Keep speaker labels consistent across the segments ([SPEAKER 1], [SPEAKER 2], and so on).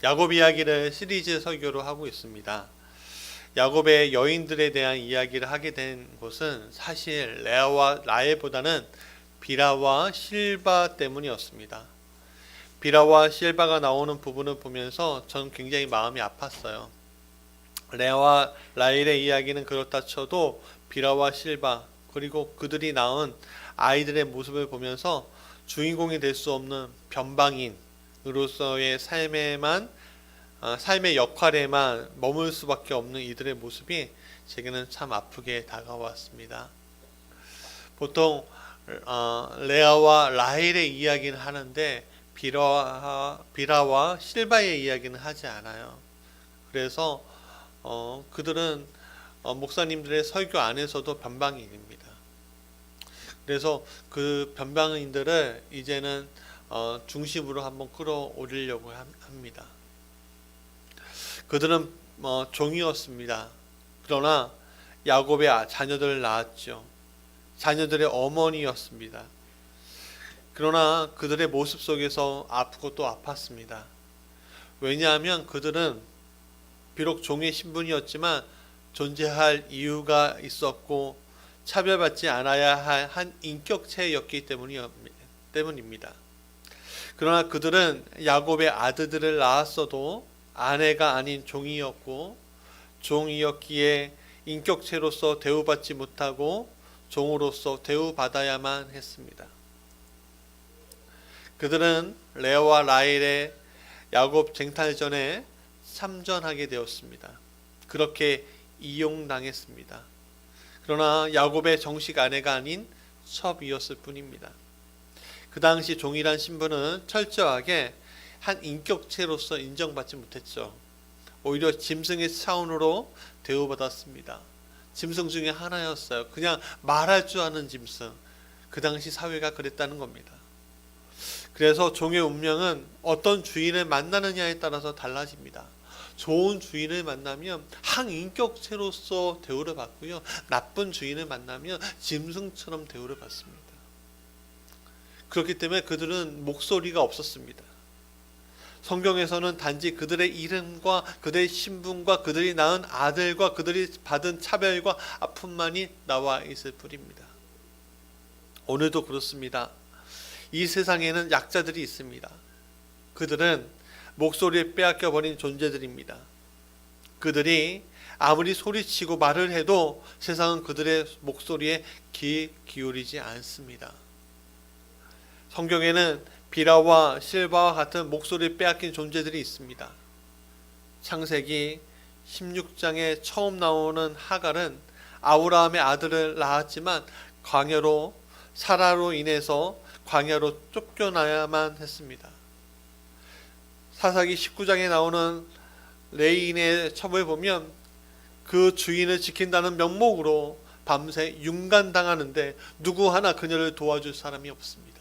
[SPEAKER 1] 야곱 이야기를 시리즈 설교로 하고 있습니다. 야곱의 여인들에 대한 이야기를 하게 된 곳은 사실 레아와 라헬보다는 빌하와 실바 때문이었습니다. 빌하와 실바가 나오는 부분을 보면서 전 굉장히 마음이 아팠어요. 레아와 라헬의 이야기는 그렇다 쳐도 빌하와 실바 그리고 그들이 낳은 아이들의 모습을 보면서 주인공이 될 수 없는 변방인으로서의 삶의 역할에만 머물 수밖에 없는 이들의 모습이 제게는 참 아프게 다가왔습니다. 보통 레아와 라헬의 이야기는 하는데 빌하와 실바의 이야기는 하지 않아요. 그래서 그들은 목사님들의 설교 안에서도 변방인입니다. 그래서 그 변방인들을 이제는 중심으로 한번 끌어올리려고 합니다. 그들은 종이었습니다. 그러나 야곱의 자녀들을 낳았죠. 자녀들의 어머니였습니다. 그러나 그들의 모습 속에서 아프고 또 아팠습니다. 왜냐하면 그들은 비록 종의 신분이었지만 존재할 이유가 있었고 차별받지 않아야 할 한 인격체였기 때문입니다. 그러나 그들은 야곱의 아들들을 낳았어도 아내가 아닌 종이었고 종이었기에 인격체로서 대우받지 못하고 종으로서 대우받아야만 했습니다. 그들은 레아와 라헬의 야곱 쟁탈전에 참전하게 되었습니다. 그렇게 이용당했습니다. 그러나 야곱의 정식 아내가 아닌 첩이었을 뿐입니다. 그 당시 종이란 신분은 철저하게 한 인격체로서 인정받지 못했죠. 오히려 짐승의 차원으로 대우받았습니다. 짐승 중에 하나였어요. 그냥 말할 줄 아는 짐승. 그 당시 사회가 그랬다는 겁니다. 그래서 종의 운명은 어떤 주인을 만나느냐에 따라서 달라집니다. 좋은 주인을 만나면 항인격체로서 대우를 받고요. 나쁜 주인을 만나면 짐승처럼 대우를 받습니다. 그렇기 때문에 그들은 목소리가 없었습니다. 성경에서는 단지 그들의 이름과 그들의 신분과 그들이 낳은 아들과 그들이 받은 차별과 아픔만이 나와 있을 뿐입니다. 오늘도 그렇습니다. 이 세상에는 약자들이 있습니다. 그들은 목소리를 빼앗겨버린 존재들입니다. 그들이 아무리 소리치고 말을 해도 세상은 그들의 목소리에 귀 기울이지 않습니다. 성경에는 빌하와 실바와 같은 목소리를 빼앗긴 존재들이 있습니다. 창세기 16장에 처음 나오는 하갈은 아브라함의 아들을 낳았지만 광야로 사라로 인해서 광야로 쫓겨나야만 했습니다. 사사기 19장에 나오는 레인의 첩을 보면 그 주인을 지킨다는 명목으로 밤새 윤간당하는데 누구 하나 그녀를 도와줄 사람이 없습니다.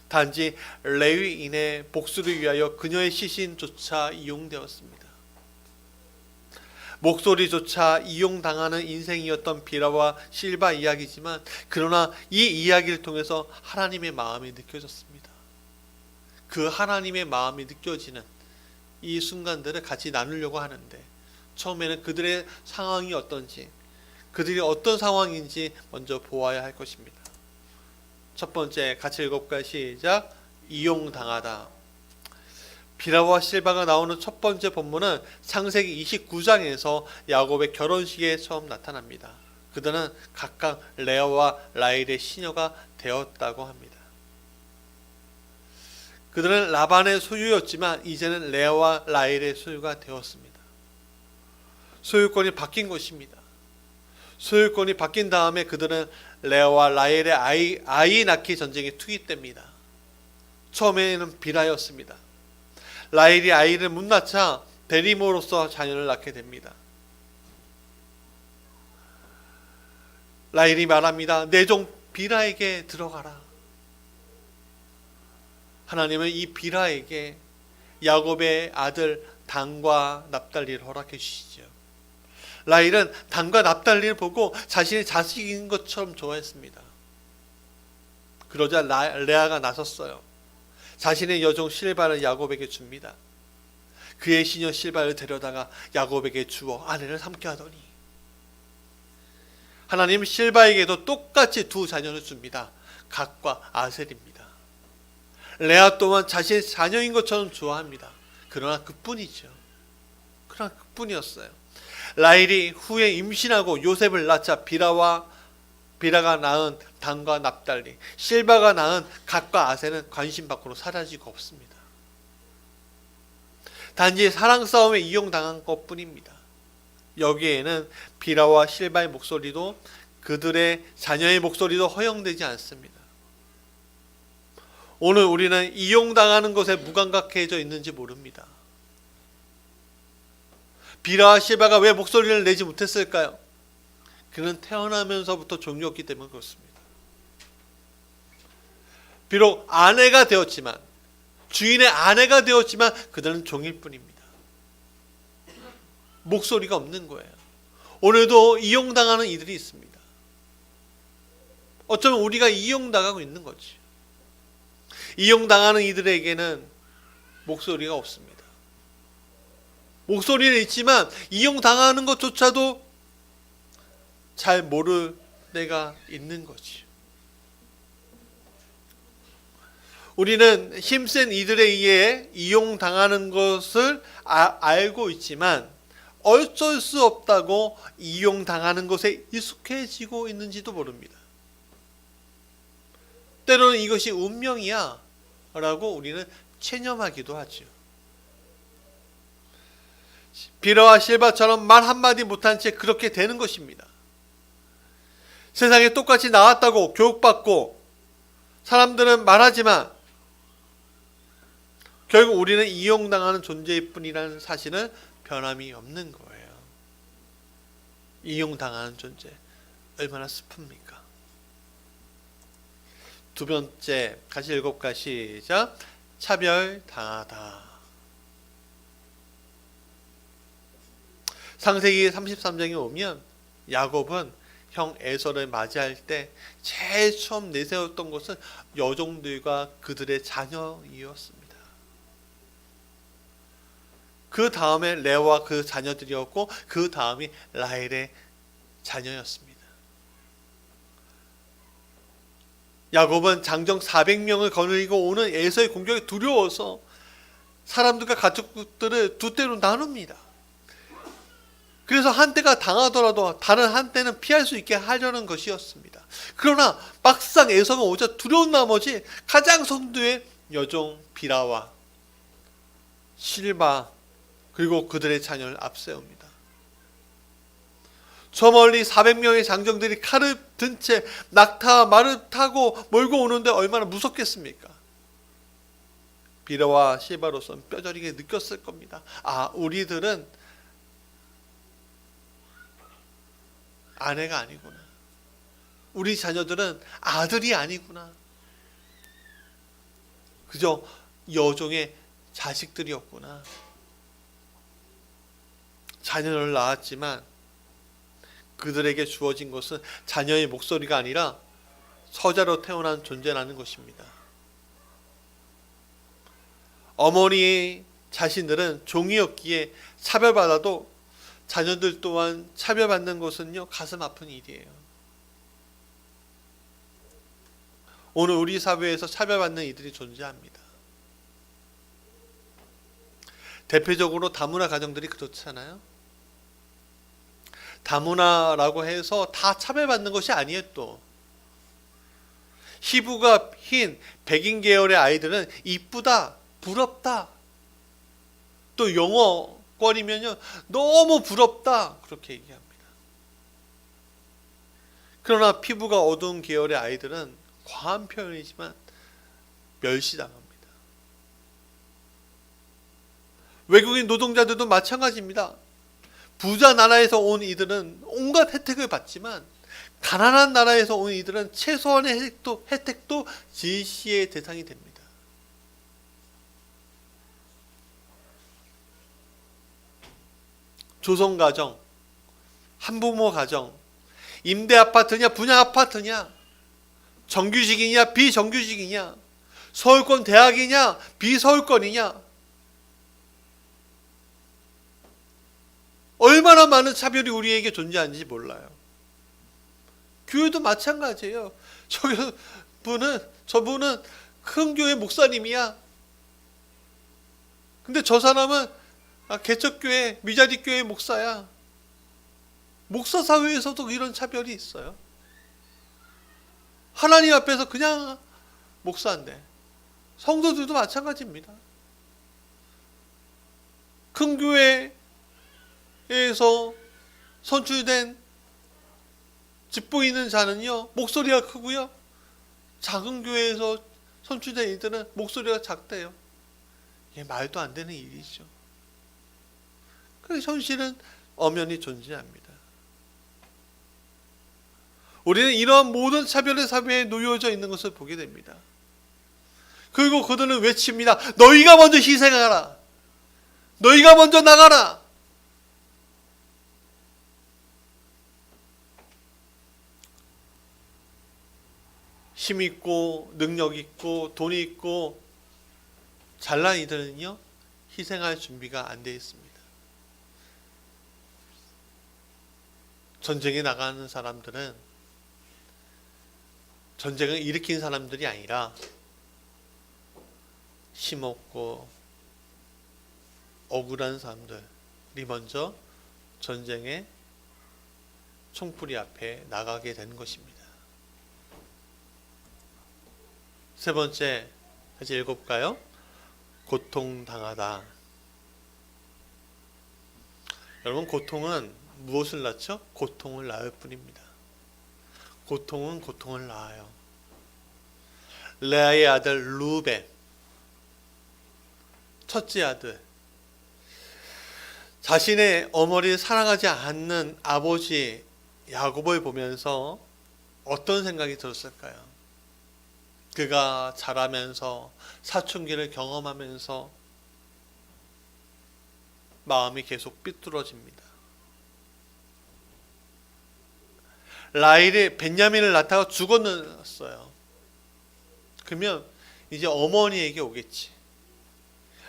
[SPEAKER 1] 단지 레위인의 복수를 위하여 그녀의 시신조차 이용되었습니다. 목소리조차 이용당하는 인생이었던 빌하와 실바 이야기지만 그러나 이 이야기를 통해서 하나님의 마음이 느껴졌습니다. 그 하나님의 마음이 느껴지는 이 순간들을 같이 나누려고 하는데 처음에는 그들의 상황이 어떤지 그들이 어떤 상황인지 먼저 보아야 할 것입니다. 첫 번째 같이 읽어볼까요? 시작. 이용당하다. 빌하와 실바가 나오는 첫 번째 본문은 창세기 29장에서 야곱의 결혼식에 처음 나타납니다. 그들은 각각 레아와 라헬의 시녀가 되었다고 합니다. 그들은 라반의 소유였지만 이제는 레아와 라헬의 소유가 되었습니다. 소유권이 바뀐 것입니다. 소유권이 바뀐 다음에 그들은 레아와 라헬의 아이 낳기 전쟁에 투입됩니다. 처음에는 빌하였습니다. 라헬이 아이를 못 낳자 대리모로서 자녀를 낳게 됩니다. 라헬이 말합니다. 내 종 빌하에게 들어가라. 하나님은 이 빌하에게 야곱의 아들 단과 납달리를 허락해 주시죠. 라헬은 단과 납달리를 보고 자신의 자식인 것처럼 좋아했습니다. 그러자 레아가 나섰어요. 자신의 여종 실바를 야곱에게 줍니다. 그의 시녀 실바를 데려다가 야곱에게 주어 아내를 삼게 하더니, 하나님 실바에게도 똑같이 두 자녀를 줍니다. 갓과 아셀입니다. 레아 또한 자신의 자녀인 것처럼 좋아합니다. 그러나 그뿐이죠. 그러나 그뿐이었어요. 라헬이 후에 임신하고 요셉을 낳자 비라가 낳은 단과 납달리, 실바가 낳은 갓과 아셀은 관심 밖으로 사라지고 없습니다. 단지 사랑 싸움에 이용당한 것뿐입니다. 여기에는 비라와 실바의 목소리도 그들의 자녀의 목소리도 허용되지 않습니다. 오늘 우리는 이용당하는 것에 무감각해져 있는지 모릅니다. 비라와 실바가 왜 목소리를 내지 못했을까요? 그는 태어나면서부터 종이었기 때문에 그렇습니다. 비록 아내가 되었지만, 주인의 아내가 되었지만 그들은 종일 뿐입니다. 목소리가 없는 거예요. 오늘도 이용당하는 이들이 있습니다. 어쩌면 우리가 이용당하고 있는 거지. 이용당하는 이들에게는 목소리가 없습니다. 목소리는 있지만 이용당하는 것조차도 잘 모를 때가 있는 거지. 우리는 힘센 이들에 의해 이용당하는 것을 알고 있지만 어쩔 수 없다고 이용당하는 것에 익숙해지고 있는지도 모릅니다. 때로는 이것이 운명이야 라고 우리는 체념하기도 하죠. 비라와 실바처럼 말 한마디 못한 채 그렇게 되는 것입니다. 세상에 똑같이 나왔다고 교육받고 사람들은 말하지만 결국 우리는 이용당하는 존재일 뿐이라는 사실은 변함이 없는 거예요. 이용당하는 존재, 얼마나 슬픕니까? 두 번째, 같이 읽어볼까? 시작. 차별당하다. 창세기 33장에 오면 야곱은 형 에서를 맞이할 때 제일 처음 내세웠던 것은 여종들과 그들의 자녀이었습니다. 그 다음에 레아와 그 자녀들이었고 그 다음이 라헬의 자녀였습니다. 야곱은 장정 400명을 거느리고 오는 에서의 공격에 두려워서 사람들과 가축들을 두 때로 나눕니다. 그래서 한때가 당하더라도 다른 한때는 피할 수 있게 하려는 것이었습니다. 그러나 막상 에서가 오자 두려운 나머지 가장 선두의 여종 비라와 실바 그리고 그들의 자녀를 앞세웁니다. 저 멀리 400명의 장정들이 칼을 든 채 낙타와 말을 타고 몰고 오는데 얼마나 무섭겠습니까? 비라와 실바로서는 뼈저리게 느꼈을 겁니다. 아, 우리들은 아내가 아니구나. 우리 자녀들은 아들이 아니구나. 그저 여종의 자식들이었구나. 자녀를 낳았지만 그들에게 주어진 것은 자녀의 목소리가 아니라 서자로 태어난 존재라는 것입니다. 어머니의 자신들은 종이었기에 차별받아도 자녀들 또한 차별받는 것은요, 가슴 아픈 일이에요. 오늘 우리 사회에서 차별받는 이들이 존재합니다. 대표적으로 다문화 가정들이 그렇잖아요. 다문화라고 해서 다 차별받는 것이 아니에요. 또 피부가 흰 백인 계열의 아이들은 이쁘다, 부럽다, 또 영어권이면요 너무 부럽다 그렇게 얘기합니다. 그러나 피부가 어두운 계열의 아이들은 과한 표현이지만 멸시당합니다. 외국인 노동자들도 마찬가지입니다. 부자 나라에서 온 이들은 온갖 혜택을 받지만 가난한 나라에서 온 이들은 최소한의 혜택도 질시의 대상이 됩니다. 조성가정, 한부모 가정, 임대 아파트냐 분양 아파트냐, 정규직이냐 비정규직이냐, 서울권 대학이냐 비서울권이냐, 얼마나 많은 차별이 우리에게 존재하는지 몰라요. 교회도 마찬가지예요. 저분은 큰 교회 목사님이야. 근데 저 사람은 개척교회, 미자립교회 목사야. 목사 사회에서도 이런 차별이 있어요. 하나님 앞에서 그냥 목사인데 성도들도 마찬가지입니다. 큰 교회에서 선출된 직분 있는 자는요 목소리가 크고요, 작은 교회에서 선출된 이들은 목소리가 작대요. 이게 말도 안 되는 일이죠. 그 현실은 엄연히 존재합니다. 우리는 이러한 모든 차별의 사회에 놓여져 있는 것을 보게 됩니다. 그리고 그들은 외칩니다. 너희가 먼저 희생하라. 너희가 먼저 나가라. 힘 있고 능력 있고 돈이 있고 잘난 이들은요 희생할 준비가 안 되어 있습니다. 전쟁에 나가는 사람들은 전쟁을 일으킨 사람들이 아니라 힘없고 억울한 사람들이 먼저 전쟁의 총풀이 앞에 나가게 되는 것입니다. 세 번째, 다시 읽어볼까요? 고통당하다. 여러분, 고통은 무엇을 낳죠? 고통을 낳을 뿐입니다. 고통은 고통을 낳아요. 레아의 아들 루벤, 첫째 아들, 자신의 어머니를 사랑하지 않는 아버지 야곱을 보면서 어떤 생각이 들었을까요? 그가 자라면서 사춘기를 경험하면서 마음이 계속 삐뚤어집니다. 라헬이 벤야민을 낳다가 죽었어요. 그러면 이제 어머니에게 오겠지.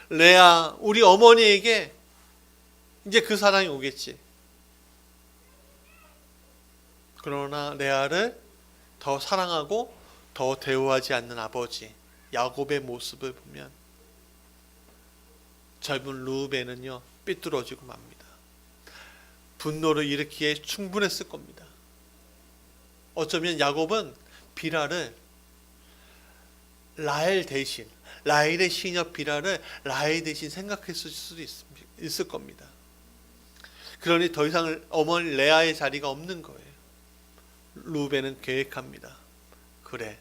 [SPEAKER 1] 레아, 우리 어머니에게 이제 그 사랑이 오겠지. 그러나 레아를 더 사랑하고 더 대우하지 않는 아버지 야곱의 모습을 보면 젊은 루벤은요 삐뚤어지고 맙니다. 분노를 일으키기에 충분했을 겁니다. 어쩌면 야곱은 비라를 라헬 대신, 라헬의 시녀 비라를 라헬 대신 생각했을 수도 있을 겁니다. 그러니 더 이상 어머니 레아의 자리가 없는 거예요. 루벤은 계획합니다. 그래,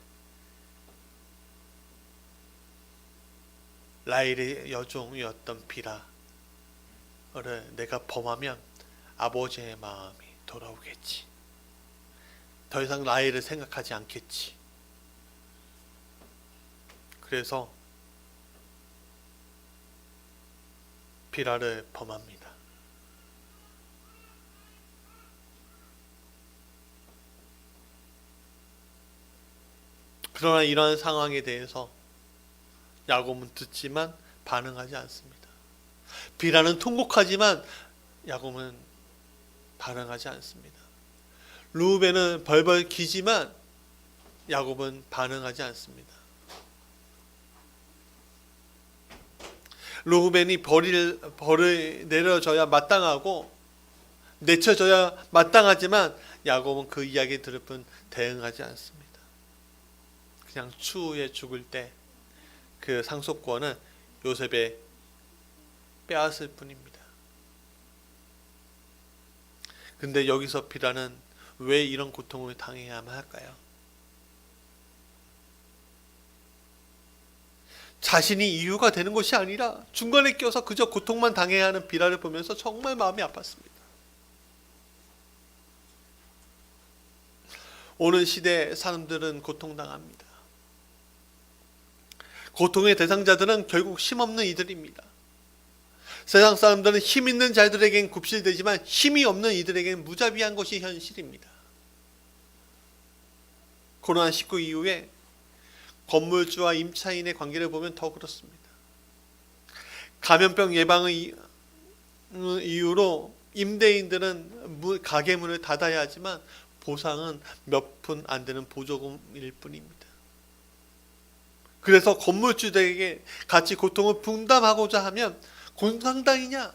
[SPEAKER 1] 라헬의 여종이었던 비라를 내가 범하면 아버지의 마음이 돌아오겠지. 더 이상 라헬을 생각하지 않겠지. 그래서 비라를 범합니다. 그러나 이러한 상황에 대해서 야곱은 듣지만 반응하지 않습니다. 비라는 통곡하지만 야곱은 반응하지 않습니다. 루벤은 벌벌 기지만 야곱은 반응하지 않습니다. 루벤이 벌을 내려줘야 마땅하고 내쳐줘야 마땅하지만 야곱은 그 이야기 들을 뿐 대응하지 않습니다. 그냥 추후에 죽을 때 그 상속권은 요셉에 빼앗을 뿐입니다. 근데 여기서 비라는 왜 이런 고통을 당해야만 할까요? 자신이 이유가 되는 것이 아니라 중간에 껴서 그저 고통만 당해야 하는 비라를 보면서 정말 마음이 아팠습니다. 오늘 시대 사람들은 고통당합니다. 고통의 대상자들은 결국 힘없는 이들입니다. 세상 사람들은 힘 있는 자들에겐 굽실되지만 힘이 없는 이들에겐 무자비한 것이 현실입니다. 코로나19 이후에 건물주와 임차인의 관계를 보면 더 그렇습니다. 감염병 예방의 이유로 임대인들은 가게 문을 닫아야 하지만 보상은 몇 푼 안 되는 보조금일 뿐입니다. 그래서 건물주들에게 같이 고통을 분담하고자 하면 공산당이냐?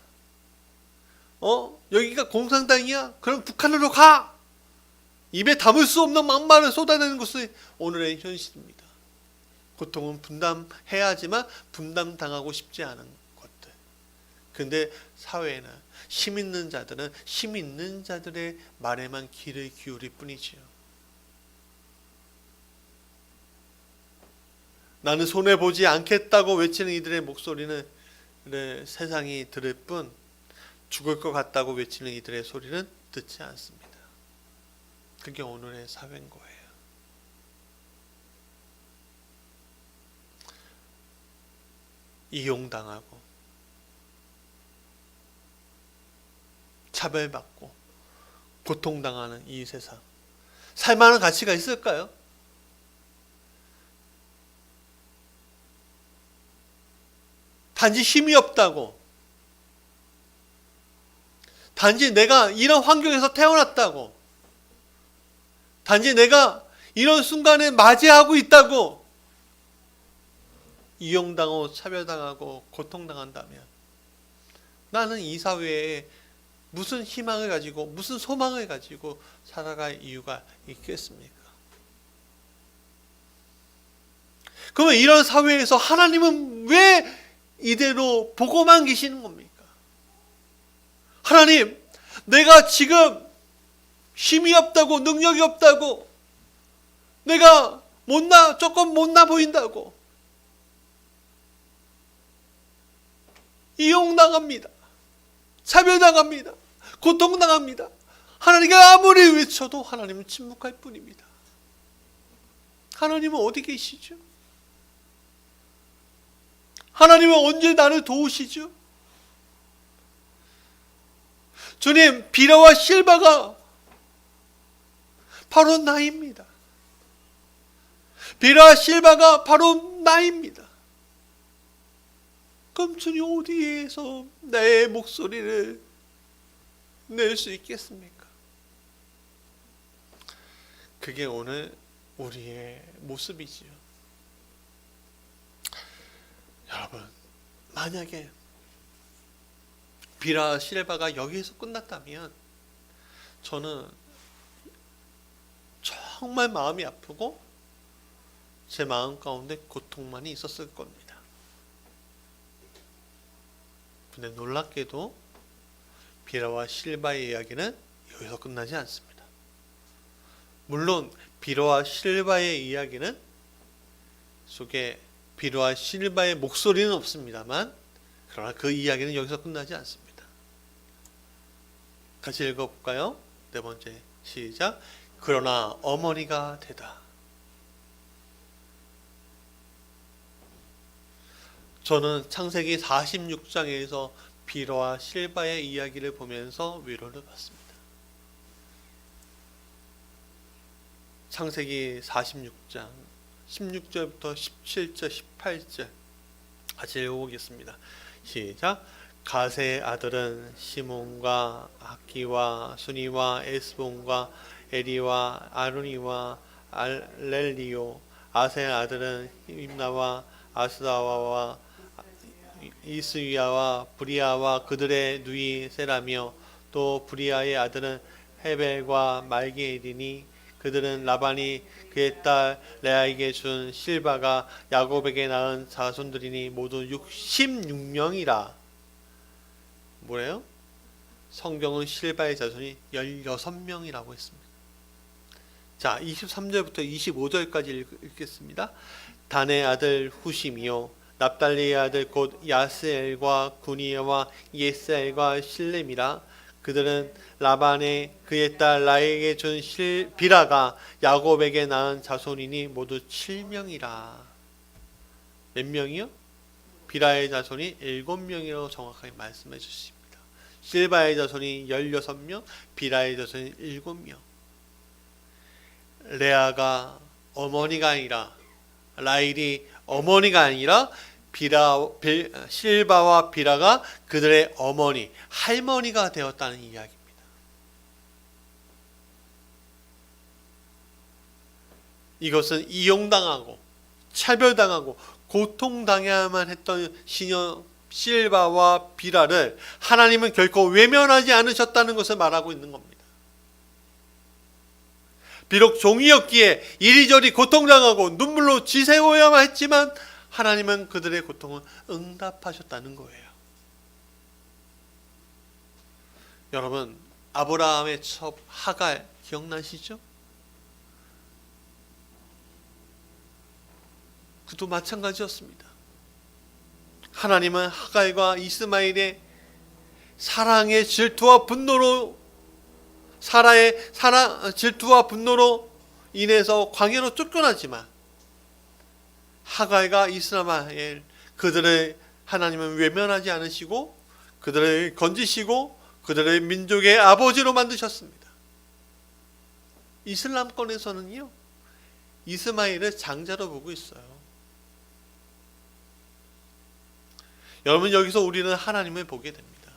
[SPEAKER 1] 여기가 공산당이야? 그럼 북한으로 가! 입에 담을 수 없는 막말을 쏟아내는 것이 오늘의 현실입니다. 고통은 분담해야 하지만 분담당하고 싶지 않은 것들. 근데 사회에는 힘 있는 자들은 힘 있는 자들의 말에만 귀를 기울일 뿐이지요. 나는 손해보지 않겠다고 외치는 이들의 목소리는 세상이 들을 뿐 죽을 것 같다고 외치는 이들의 소리는 듣지 않습니다. 그게 오늘의 사회인 거예요. 이용당하고 차별받고 고통당하는 이 세상, 살만한 가치가 있을까요? 단지 힘이 없다고, 단지 내가 이런 환경에서 태어났다고, 단지 내가 이런 순간에 맞이하고 있다고 이용당하고 차별당하고 고통당한다면 나는 이 사회에 무슨 희망을 가지고 무슨 소망을 가지고 살아갈 이유가 있겠습니까? 그러면 이런 사회에서 하나님은 왜 이대로 보고만 계시는 겁니까? 하나님, 내가 지금 힘이 없다고, 능력이 없다고, 내가 조금 못나 보인다고 이용당합니다. 차별당합니다. 고통당합니다. 하나님께 아무리 외쳐도 하나님은 침묵할 뿐입니다. 하나님은 어디 계시죠? 하나님은 언제 나를 도우시죠? 주님, 비라와 실바가 바로 나입니다. 비라와 실바가 바로 나입니다. 그럼 주님 어디에서 내 목소리를 낼 수 있겠습니까? 그게 오늘 우리의 모습이지요. 여러분, 만약에 비라 실바가 여기에서 끝났다면 저는 정말 마음이 아프고 제 마음 가운데 고통만이 있었을 겁니다. 근데 놀랍게도 비라와 실바의 이야기는 여기서 끝나지 않습니다. 물론 비라와 실바의 이야기는 속에 비라와 실바의 목소리는 없습니다만 그러나 그 이야기는 여기서 끝나지 않습니다. 같이 읽어볼까요? 네 번째, 시작. 그러나 어머니가 되다. 저는 창세기 46장에서 비라와 실바의 이야기를 보면서 위로를 받습니다. 창세기 46장 16절부터 17절, 18절 같이 읽어보겠습니다. 시작. 가세의 아들은 시몬과 학기와 순이와 에스본과 에리와 아루니와 알렐리오. 아세의 아들은 임나와 아스다와와 이스위아와 브리아와 그들의 누이 세라며 또 브리아의 아들은 헤벨과 말기엘이니 그들은 라반이 그의 딸 레아에게 준 실바가 야곱에게 낳은 자손들이니 모두 66명이라. 뭐래요? 성경은 실바의 자손이 16명이라고 했습니다. 자, 23절부터 25절까지 읽겠습니다. 단의 아들 후심이요 납달리의 아들 곧 야스엘과 구니와 예스엘과 실렘이라. 그들은 라반의 그의 딸 라에게 준 비라가 야곱에게 낳은 자손이니 모두 7명이라. 몇 명이요? 비라의 자손이 7명이라고 정확하게 말씀해 주십니다. 실바의 자손이 16명, 비라의 자손이 7명. 레아가 어머니가 아니라, 라헬이 어머니가 아니라 실바와 비라가 그들의 어머니, 할머니가 되었다는 이야기입니다. 이것은 이용당하고 차별당하고 고통당해야만 했던 시녀 실바와 비라를 하나님은 결코 외면하지 않으셨다는 것을 말하고 있는 겁니다. 비록 종이었기에 이리저리 고통당하고 눈물로 지새워야만 했지만 하나님은 그들의 고통을 응답하셨다는 거예요. 여러분, 아브라함의 첩 하갈 기억나시죠? 그도 마찬가지였습니다. 하나님은 하갈과 이스마엘의 사랑의 질투와 분노로 질투와 분노로 인해서 광야로 쫓겨나지만 하갈과 이스마엘 그들을 하나님은 외면하지 않으시고 그들을 건지시고 그들의 민족의 아버지로 만드셨습니다. 이슬람권에서는요, 이스마엘을 장자로 보고 있어요. 여러분, 여기서 우리는 하나님을 보게 됩니다.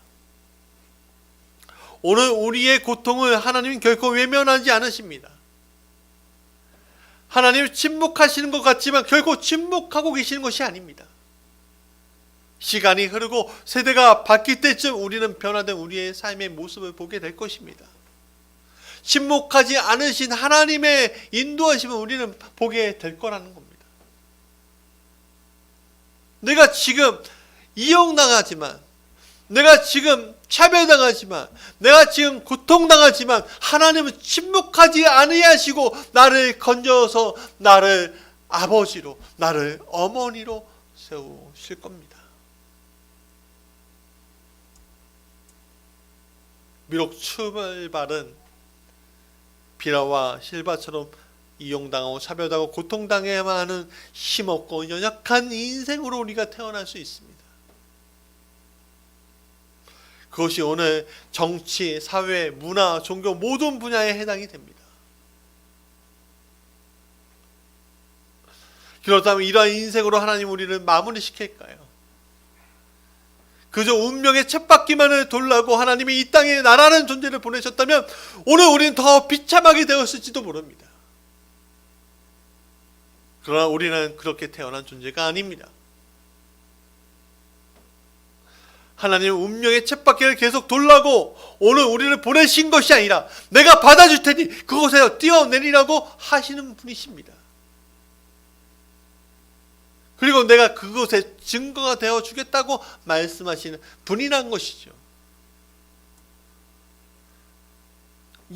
[SPEAKER 1] 오늘 우리의 고통을 하나님은 결코 외면하지 않으십니다. 하나님은 침묵하시는 것 같지만 결코 침묵하고 계시는 것이 아닙니다. 시간이 흐르고 세대가 바뀔 때쯤 우리는 변화된 우리의 삶의 모습을 보게 될 것입니다. 침묵하지 않으신 하나님의 인도하심을 우리는 보게 될 거라는 겁니다. 내가 지금 이용당하지만, 내가 지금 차별당하지만, 내가 지금 고통당하지만 하나님은 침묵하지 않으시고 나를 건져서 나를 아버지로, 나를 어머니로 세우실 겁니다. 비록 출발은 비라와 실바처럼 이용당하고 차별당하고 고통당해야만 하는 힘없고 연약한 인생으로 우리가 태어날 수 있습니다. 그것이 오늘 정치, 사회, 문화, 종교 모든 분야에 해당이 됩니다. 그렇다면 이러한 인생으로 하나님 우리를 마무리시킬까요? 그저 운명의 쳇바퀴만을 돌라고 하나님이 이 땅에 나라는 존재를 보내셨다면 오늘 우리는 더 비참하게 되었을지도 모릅니다. 그러나 우리는 그렇게 태어난 존재가 아닙니다. 하나님은 운명의 쳇바퀴를 계속 돌라고 오늘 우리를 보내신 것이 아니라 내가 받아줄 테니 그곳에 뛰어내리라고 하시는 분이십니다. 그리고 내가 그곳에 증거가 되어 주겠다고 말씀하시는 분이란 것이죠.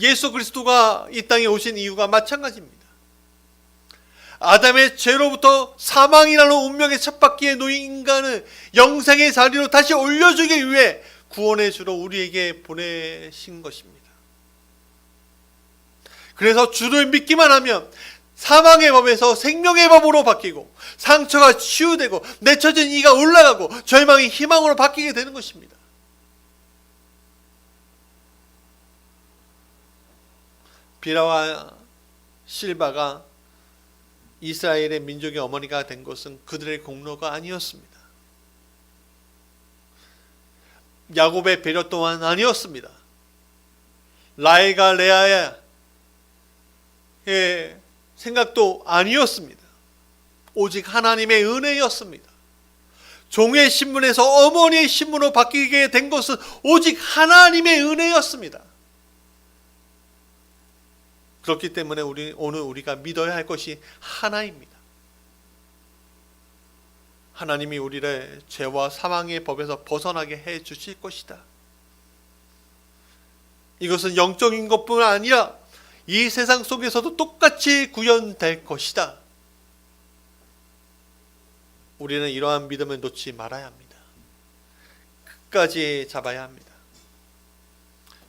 [SPEAKER 1] 예수 그리스도가 이 땅에 오신 이유가 마찬가지입니다. 아담의 죄로부터 사망이라는 운명의 쳇바퀴에 놓인 인간을 영생의 자리로 다시 올려주기 위해 구원의 주로 우리에게 보내신 것입니다. 그래서 주를 믿기만 하면 사망의 법에서 생명의 법으로 바뀌고 상처가 치유되고 내쳐진 이가 올라가고 절망이 희망으로 바뀌게 되는 것입니다. 비라와 실바가 이스라엘의 민족의 어머니가 된 것은 그들의 공로가 아니었습니다. 야곱의 배려 또한 아니었습니다. 라헬과 레아의 생각도 아니었습니다. 오직 하나님의 은혜였습니다. 종의 신분에서 어머니의 신분으로 바뀌게 된 것은 오직 하나님의 은혜였습니다. 그렇기 때문에 오늘 우리가 믿어야 할 것이 하나입니다. 하나님이 우리를 죄와 사망의 법에서 벗어나게 해 주실 것이다. 이것은 영적인 것뿐 아니라 이 세상 속에서도 똑같이 구현될 것이다. 우리는 이러한 믿음을 놓지 말아야 합니다. 끝까지 잡아야 합니다.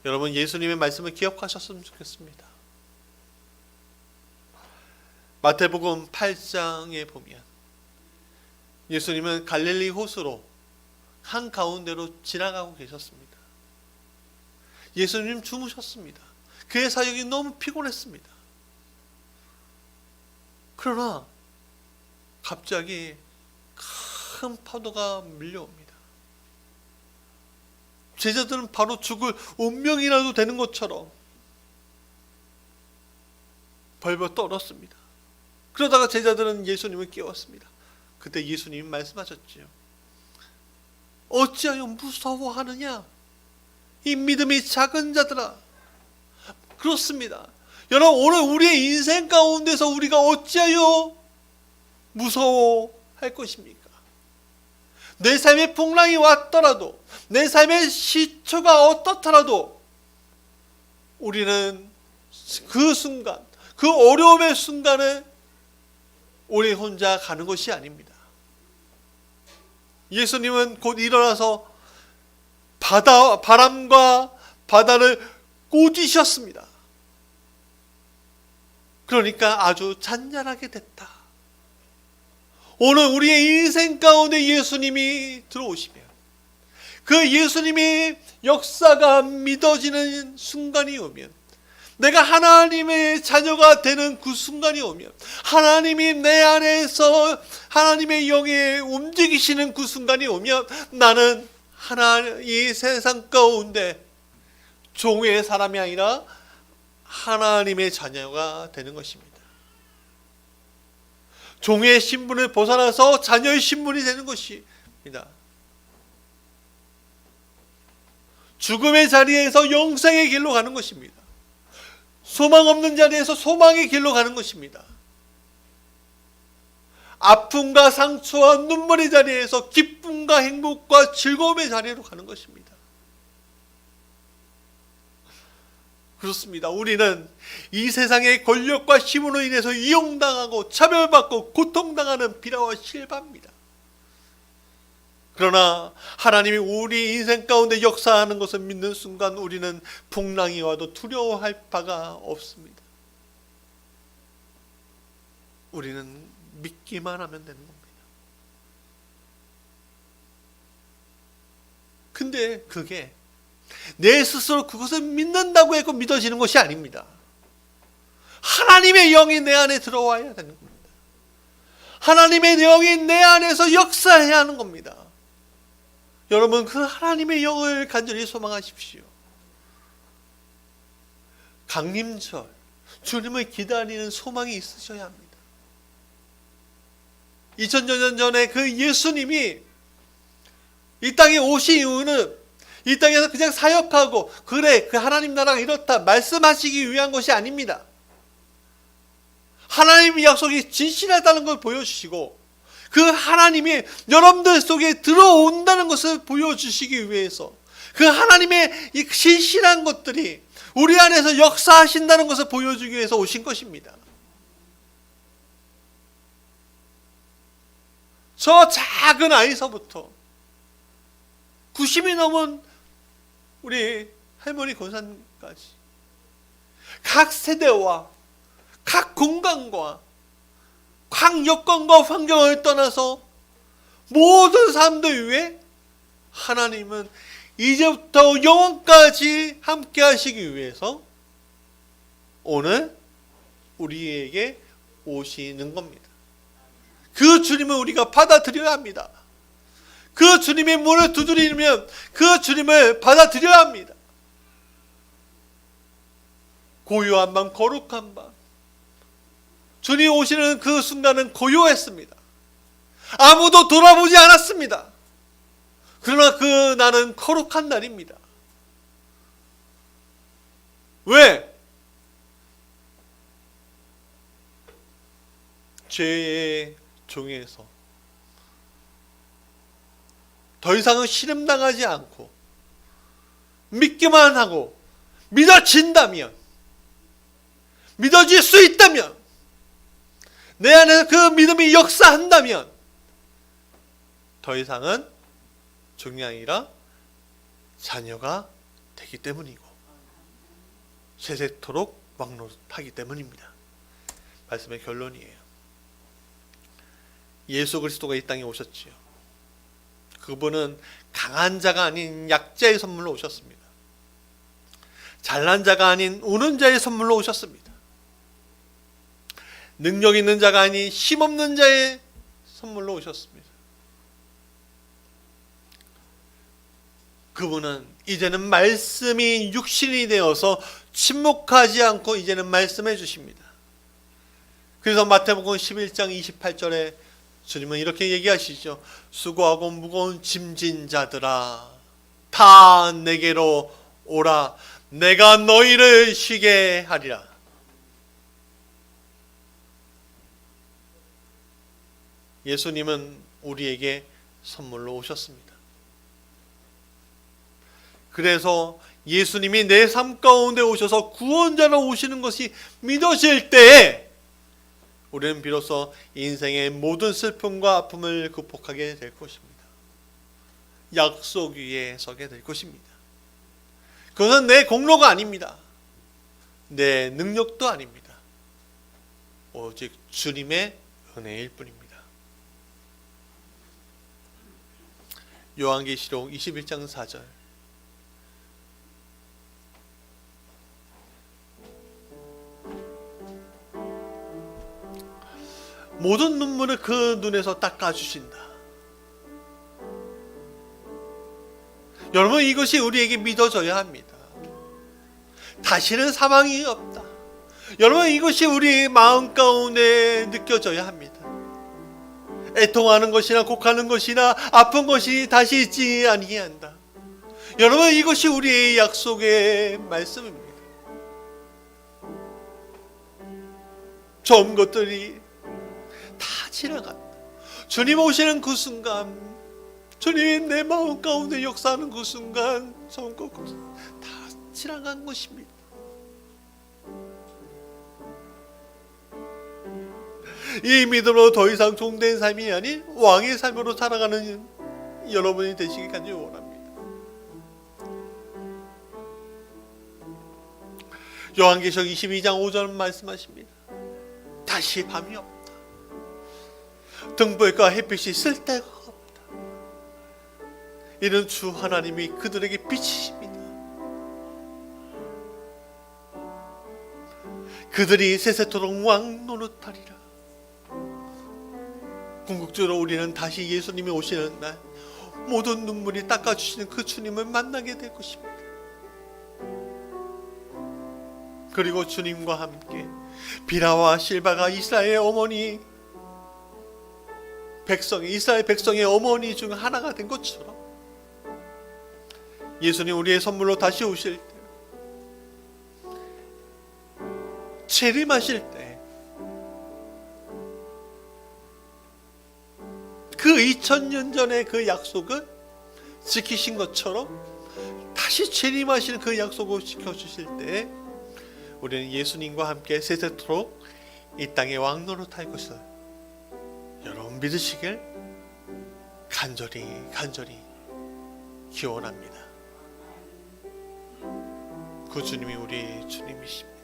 [SPEAKER 1] 여러분, 예수님의 말씀을 기억하셨으면 좋겠습니다. 마태복음 8장에 보면 예수님은 갈릴리 호수로 한가운데로 지나가고 계셨습니다. 예수님 주무셨습니다. 그의 사역이 너무 피곤했습니다. 그러나 갑자기 큰 파도가 밀려옵니다. 제자들은 바로 죽을 운명이라도 되는 것처럼 벌벌 떨었습니다. 그러다가 제자들은 예수님을 깨웠습니다. 그때 예수님이 말씀하셨지요. 어찌하여 무서워하느냐? 이 믿음이 작은 자들아. 그렇습니다. 여러분, 오늘 우리의 인생 가운데서 우리가 어찌하여 무서워할 것입니까? 내 삶에 풍랑이 왔더라도, 내 삶의 시초가 어떻더라도 우리는 그 순간, 그 어려움의 순간에 우리 혼자 가는 것이 아닙니다. 예수님은 곧 일어나서 바람과 바다를 꾸짖으셨습니다. 그러니까 아주 잔잔하게 됐다. 오늘 우리의 인생 가운데 예수님이 들어오시면 그 예수님의 역사가 믿어지는 순간이 오면, 내가 하나님의 자녀가 되는 그 순간이 오면, 하나님이 내 안에서 하나님의 영에 움직이시는 그 순간이 오면, 나는 이 세상 가운데 종의 사람이 아니라 하나님의 자녀가 되는 것입니다. 종의 신분을 벗어나서 자녀의 신분이 되는 것입니다. 죽음의 자리에서 영생의 길로 가는 것입니다. 소망 없는 자리에서 소망의 길로 가는 것입니다. 아픔과 상처와 눈물의 자리에서 기쁨과 행복과 즐거움의 자리로 가는 것입니다. 그렇습니다. 우리는 이 세상의 권력과 힘으로 인해서 이용당하고 차별받고 고통당하는 비라와 실바입니다. 그러나 하나님이 우리 인생 가운데 역사하는 것을 믿는 순간 우리는 풍랑이 와도 두려워할 바가 없습니다. 우리는 믿기만 하면 되는 겁니다. 근데 그게 내 스스로 그것을 믿는다고 해서 믿어지는 것이 아닙니다. 하나님의 영이 내 안에 들어와야 되는 겁니다. 하나님의 영이 내 안에서 역사해야 하는 겁니다. 여러분, 그 하나님의 영을 간절히 소망하십시오. 강림절, 주님을 기다리는 소망이 있으셔야 합니다. 2000여 년 전에 그 예수님이 이 땅에 오신 이유는 이 땅에서 그냥 사역하고 그래 그 하나님 나라가 이렇다 말씀하시기 위한 것이 아닙니다. 하나님의 약속이 진실하다는 걸 보여주시고 그 하나님이 여러분들 속에 들어온다는 것을 보여주시기 위해서, 그 하나님의 이 신실한 것들이 우리 안에서 역사하신다는 것을 보여주기 위해서 오신 것입니다. 저 작은 아이서부터 90이 넘은 우리 할머니 권사님까지 각 세대와 각 공간과 각 여건과 환경을 떠나서 모든 사람들 위해 하나님은 이제부터 영원까지 함께 하시기 위해서 오늘 우리에게 오시는 겁니다. 그 주님을 우리가 받아들여야 합니다. 그 주님의 문을 두드리면 그 주님을 받아들여야 합니다. 고요한 밤, 거룩한 밤, 주님 오시는 그 순간은 고요했습니다. 아무도 돌아보지 않았습니다. 그러나 그 날은 거룩한 날입니다. 왜? 죄의 종에서 더 이상은 신음당하지 않고 믿기만 하고 믿어진다면, 믿어질 수 있다면, 내 안에 그 믿음이 역사한다면 더 이상은 종이 아니라 자녀가 되기 때문이고 세세토록 왕노릇하기 때문입니다. 말씀의 결론이에요. 예수 그리스도가 이 땅에 오셨지요. 그분은 강한 자가 아닌 약자의 선물로 오셨습니다. 잘난 자가 아닌 우는 자의 선물로 오셨습니다. 능력 있는 자가 아닌 힘없는 자의 선물로 오셨습니다. 그분은 이제는 말씀이 육신이 되어서 침묵하지 않고 이제는 말씀해 주십니다. 그래서 마태복음 11장 28절에 주님은 이렇게 얘기하시죠. 수고하고 무거운 짐진 자들아 다 내게로 오라 내가 너희를 쉬게 하리라. 예수님은 우리에게 선물로 오셨습니다. 그래서 예수님이 내 삶 가운데 오셔서 구원자로 오시는 것이 믿어질 때에 우리는 비로소 인생의 모든 슬픔과 아픔을 극복하게 될 것입니다. 약속 위에 서게 될 것입니다. 그것은 내 공로가 아닙니다. 내 능력도 아닙니다. 오직 주님의 은혜일 뿐입니다. 요한계시록 21장 4절 모든 눈물을 그 눈에서 닦아주신다. 여러분 이것이 우리에게 믿어져야 합니다. 다시는 사망이 없다. 여러분 이것이 우리의 마음 가운데 느껴져야 합니다. 애통하는 것이나 곡하는 것이나 아픈 것이 다시 있지 아니한다. 여러분 이것이 우리의 약속의 말씀입니다. 좋은 것들이 다 지나간다. 주님 오시는 그 순간, 주님이 내 마음 가운데 역사하는 그 순간 좋은 것 다 지나간 것입니다. 이 믿음으로 더 이상 종된 삶이 아닌 왕의 삶으로 살아가는 여러분이 되시길 간절히 원합니다. 요한계시록 22장 5절 말씀하십니다. 다시 밤이 없다. 등불과 햇빛이 쓸 데가 없다. 이는 주 하나님이 그들에게 빛이십니다. 그들이 세세토록 왕 노릇하리라. 궁극적으로 우리는 다시 예수님이 오시는 날 모든 눈물이 닦아주시는 그 주님을 만나게 될 것입니다. 그리고 주님과 함께 비라와 실바가 이스라엘 백성의 어머니 중 하나가 된 것처럼 예수님 우리의 선물로 다시 오실 때 재림하실 때 그 2000년 전의 그 약속을 지키신 것처럼 다시 재림하실 그 약속을 지켜주실 때 우리는 예수님과 함께 세세토록 이 땅의 왕노릇할 것을 여러분 믿으시길 간절히 기원합니다. 그 주님이 우리 주님이십니다.